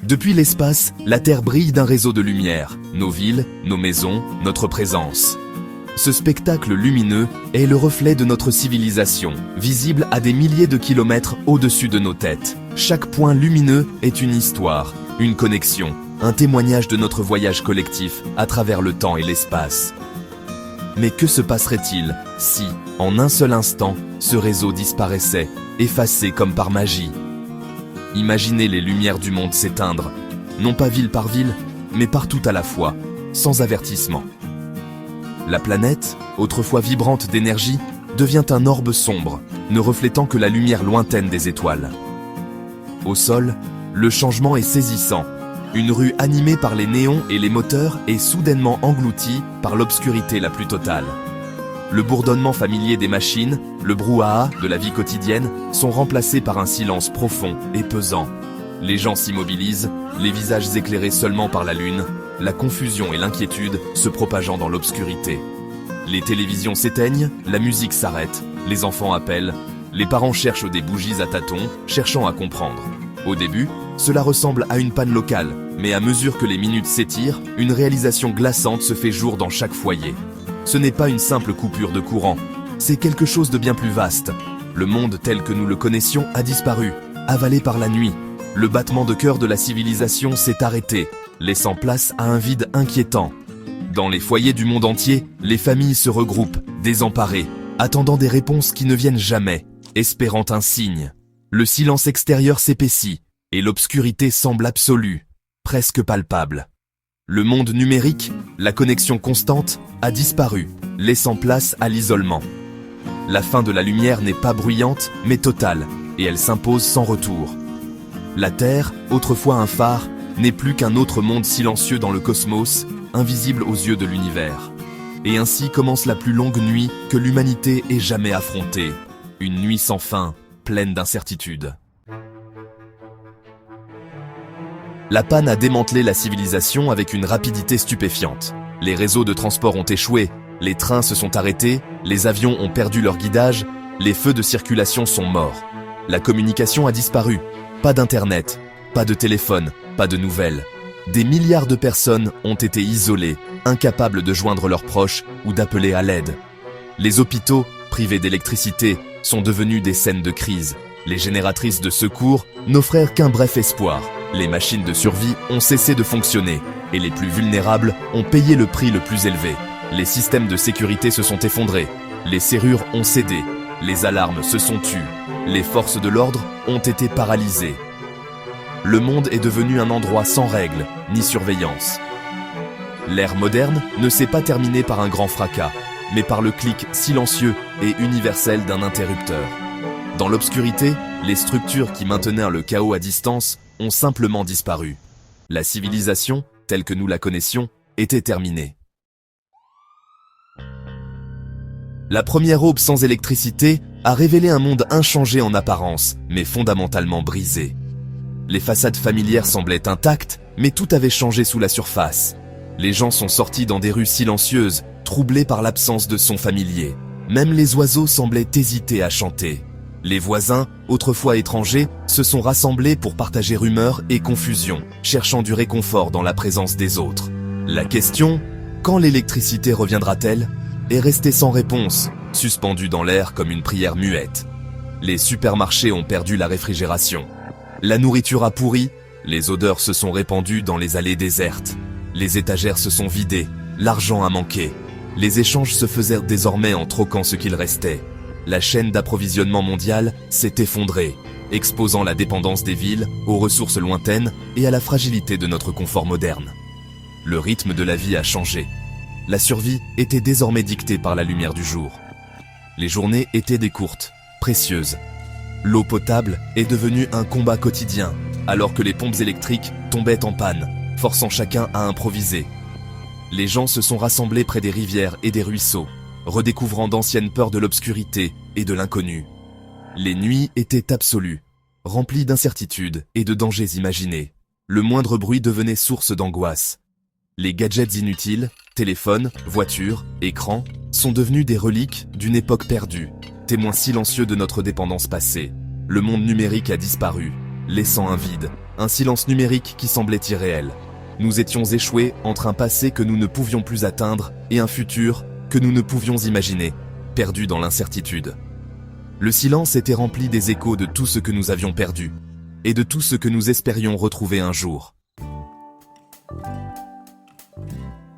Depuis l'espace, la Terre brille d'un réseau de lumière, nos villes, nos maisons, notre présence. Ce spectacle lumineux est le reflet de notre civilisation, visible à des milliers de kilomètres au-dessus de nos têtes. Chaque point lumineux est une histoire, une connexion, un témoignage de notre voyage collectif à travers le temps et l'espace. Mais que se passerait-il si, en un seul instant, ce réseau disparaissait, effacé comme par magie? Imaginez les lumières du monde s'éteindre, non pas ville par ville, mais partout à la fois, sans avertissement. La planète, autrefois vibrante d'énergie, devient un orbe sombre, ne reflétant que la lumière lointaine des étoiles. Au sol, le changement est saisissant. Une rue animée par les néons et les moteurs est soudainement engloutie par l'obscurité la plus totale. Le bourdonnement familier des machines, le brouhaha de la vie quotidienne sont remplacés par un silence profond et pesant. Les gens s'immobilisent, les visages éclairés seulement par la lune, la confusion et l'inquiétude se propageant dans l'obscurité. Les télévisions s'éteignent, la musique s'arrête, les enfants appellent, les parents cherchent des bougies à tâtons, cherchant à comprendre. Au début, cela ressemble à une panne locale, mais à mesure que les minutes s'étirent, une réalisation glaçante se fait jour dans chaque foyer. Ce n'est pas une simple coupure de courant, c'est quelque chose de bien plus vaste. Le monde tel que nous le connaissions a disparu, avalé par la nuit. Le battement de cœur de la civilisation s'est arrêté, laissant place à un vide inquiétant. Dans les foyers du monde entier, les familles se regroupent, désemparées, attendant des réponses qui ne viennent jamais, espérant un signe. Le silence extérieur s'épaissit, et l'obscurité semble absolue, presque palpable. Le monde numérique, la connexion constante, a disparu, laissant place à l'isolement. La fin de la lumière n'est pas bruyante, mais totale, et elle s'impose sans retour. La Terre, autrefois un phare, n'est plus qu'un autre monde silencieux dans le cosmos, invisible aux yeux de l'univers. Et ainsi commence la plus longue nuit que l'humanité ait jamais affrontée. Une nuit sans fin, pleine d'incertitudes. La panne a démantelé la civilisation avec une rapidité stupéfiante. Les réseaux de transport ont échoué, les trains se sont arrêtés, les avions ont perdu leur guidage, les feux de circulation sont morts. La communication a disparu. Pas d'internet, pas de téléphone, pas de nouvelles. Des milliards de personnes ont été isolées, incapables de joindre leurs proches ou d'appeler à l'aide. Les hôpitaux, privés d'électricité, sont devenus des scènes de crise. Les génératrices de secours n'offrèrent qu'un bref espoir. Les machines de survie ont cessé de fonctionner et les plus vulnérables ont payé le prix le plus élevé. Les systèmes de sécurité se sont effondrés, les serrures ont cédé, les alarmes se sont tues, les forces de l'ordre ont été paralysées. Le monde est devenu un endroit sans règles ni surveillance. L'ère moderne ne s'est pas terminée par un grand fracas, mais par le clic silencieux et universel d'un interrupteur. Dans l'obscurité, les structures qui maintenaient le chaos à distance ont simplement disparu. La civilisation, telle que nous la connaissions, était terminée. La première aube sans électricité a révélé un monde inchangé en apparence, mais fondamentalement brisé. Les façades familières semblaient intactes, mais tout avait changé sous la surface. Les gens sont sortis dans des rues silencieuses, troublés par l'absence de sons familiers. Même les oiseaux semblaient hésiter à chanter. Les voisins, autrefois étrangers, se sont rassemblés pour partager rumeurs et confusion, cherchant du réconfort dans la présence des autres. La question, quand l'électricité reviendra-t-elle, est restée sans réponse, suspendue dans l'air comme une prière muette. Les supermarchés ont perdu la réfrigération. La nourriture a pourri, les odeurs se sont répandues dans les allées désertes. Les étagères se sont vidées, l'argent a manqué. Les échanges se faisaient désormais en troquant ce qu'il restait. La chaîne d'approvisionnement mondiale s'est effondrée, exposant la dépendance des villes aux ressources lointaines et à la fragilité de notre confort moderne. Le rythme de la vie a changé. La survie était désormais dictée par la lumière du jour. Les journées étaient des courtes, précieuses. L'eau potable est devenue un combat quotidien, alors que les pompes électriques tombaient en panne, forçant chacun à improviser. Les gens se sont rassemblés près des rivières et des ruisseaux, redécouvrant d'anciennes peurs de l'obscurité et de l'inconnu. Les nuits étaient absolues, remplies d'incertitudes et de dangers imaginés. Le moindre bruit devenait source d'angoisse. Les gadgets inutiles, téléphones, voitures, écrans, sont devenus des reliques d'une époque perdue, témoins silencieux de notre dépendance passée. Le monde numérique a disparu, laissant un vide, un silence numérique qui semblait irréel. Nous étions échoués entre un passé que nous ne pouvions plus atteindre et un futur que nous ne pouvions imaginer, perdus dans l'incertitude. Le silence était rempli des échos de tout ce que nous avions perdu, et de tout ce que nous espérions retrouver un jour.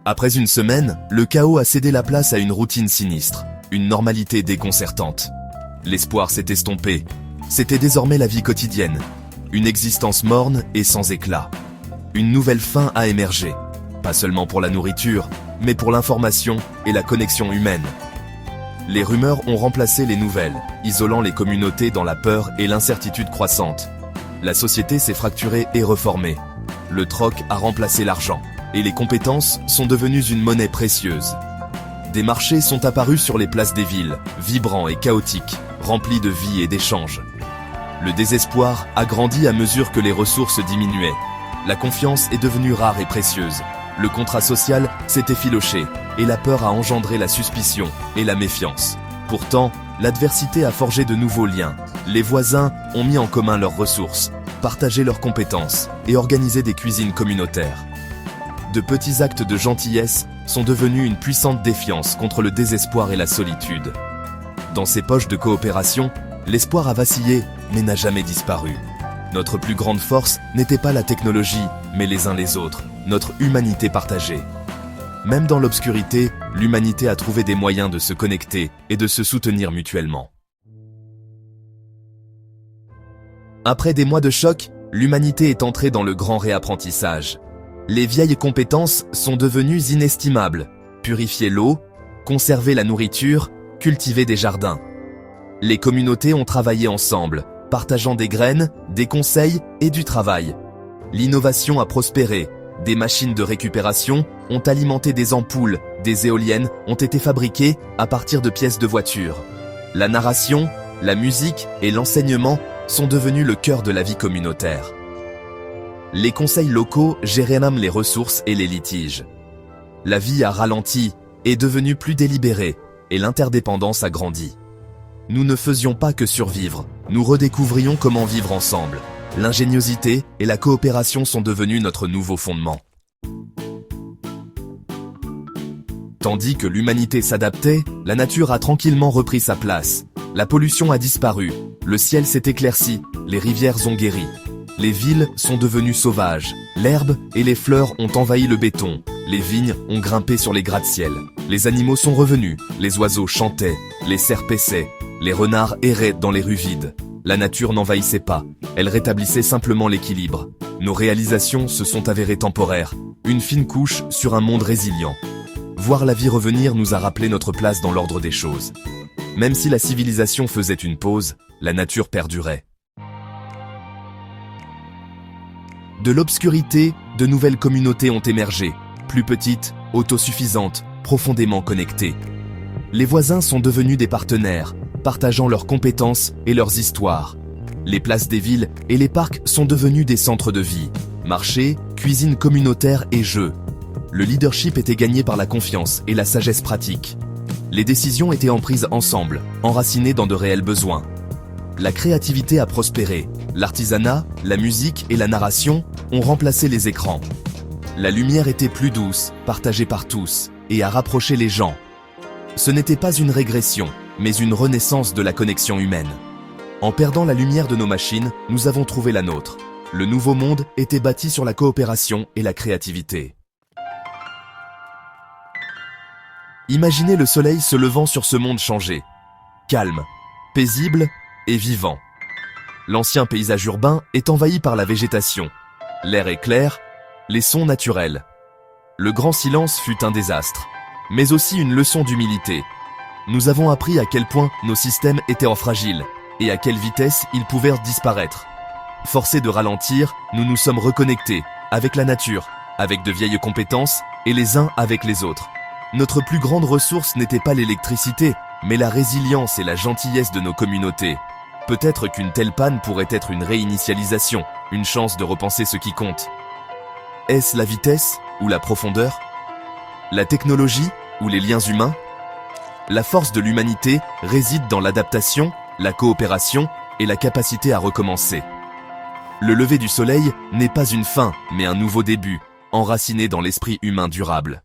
Après une semaine, le chaos a cédé la place à une routine sinistre, une normalité déconcertante. L'espoir s'est estompé. C'était désormais la vie quotidienne, une existence morne et sans éclat. Une nouvelle faim a émergé, pas seulement pour la nourriture, mais pour l'information et la connexion humaine. Les rumeurs ont remplacé les nouvelles, isolant les communautés dans la peur et l'incertitude croissante. La société s'est fracturée et reformée. Le troc a remplacé l'argent, et les compétences sont devenues une monnaie précieuse. Des marchés sont apparus sur les places des villes, vibrants et chaotiques, remplis de vie et d'échanges. Le désespoir a grandi à mesure que les ressources diminuaient. La confiance est devenue rare et précieuse. Le contrat social s'est effiloché, et la peur a engendré la suspicion et la méfiance. Pourtant, l'adversité a forgé de nouveaux liens. Les voisins ont mis en commun leurs ressources, partagé leurs compétences et organisé des cuisines communautaires. De petits actes de gentillesse sont devenus une puissante défiance contre le désespoir et la solitude. Dans ces poches de coopération, l'espoir a vacillé, mais n'a jamais disparu. Notre plus grande force n'était pas la technologie, mais les uns les autres, notre humanité partagée. Même dans l'obscurité, l'humanité a trouvé des moyens de se connecter et de se soutenir mutuellement. Après des mois de choc, l'humanité est entrée dans le grand réapprentissage. Les vieilles compétences sont devenues inestimables. Purifier l'eau, conserver la nourriture, cultiver des jardins. Les communautés ont travaillé ensemble, partageant des graines, des conseils et du travail. L'innovation a prospéré. Des machines de récupération ont alimenté des ampoules, des éoliennes ont été fabriquées à partir de pièces de voiture. La narration, la musique et l'enseignement sont devenus le cœur de la vie communautaire. Les conseils locaux géraient même les ressources et les litiges. La vie a ralenti, est devenue plus délibérée, et l'interdépendance a grandi. Nous ne faisions pas que survivre, nous redécouvrions comment vivre ensemble. L'ingéniosité et la coopération sont devenus notre nouveau fondement. Tandis que l'humanité s'adaptait, la nature a tranquillement repris sa place. La pollution a disparu, le ciel s'est éclairci, les rivières ont guéri. Les villes sont devenues sauvages, l'herbe et les fleurs ont envahi le béton, les vignes ont grimpé sur les gratte-ciel. Les animaux sont revenus, les oiseaux chantaient, les cerfs paissaient, les renards erraient dans les rues vides. La nature n'envahissait pas, elle rétablissait simplement l'équilibre. Nos réalisations se sont avérées temporaires, une fine couche sur un monde résilient. Voir la vie revenir nous a rappelé notre place dans l'ordre des choses. Même si la civilisation faisait une pause, la nature perdurait. De l'obscurité, de nouvelles communautés ont émergé, plus petites, autosuffisantes, profondément connectées. Les voisins sont devenus des partenaires, partageant leurs compétences et leurs histoires. Les places des villes et les parcs sont devenus des centres de vie. Marchés, cuisines communautaires et jeux. Le leadership était gagné par la confiance et la sagesse pratique. Les décisions étaient prises ensemble, enracinées dans de réels besoins. La créativité a prospéré. L'artisanat, la musique et la narration ont remplacé les écrans. La lumière était plus douce, partagée par tous, et a rapproché les gens. Ce n'était pas une régression, mais une renaissance de la connexion humaine. En perdant la lumière de nos machines, nous avons trouvé la nôtre. Le nouveau monde était bâti sur la coopération et la créativité. Imaginez le soleil se levant sur ce monde changé. Calme, paisible et vivant. L'ancien paysage urbain est envahi par la végétation. L'air est clair, les sons naturels. Le grand silence fut un désastre, mais aussi une leçon d'humilité. Nous avons appris à quel point nos systèmes étaient fragiles et à quelle vitesse ils pouvaient disparaître. Forcés de ralentir, nous nous sommes reconnectés avec la nature, avec de vieilles compétences et les uns avec les autres. Notre plus grande ressource n'était pas l'électricité, mais la résilience et la gentillesse de nos communautés. Peut-être qu'une telle panne pourrait être une réinitialisation, une chance de repenser ce qui compte. Est-ce la vitesse ou la profondeur? La technologie ou les liens humains? La force de l'humanité réside dans l'adaptation, la coopération et la capacité à recommencer. Le lever du soleil n'est pas une fin, mais un nouveau début, enraciné dans l'esprit humain durable.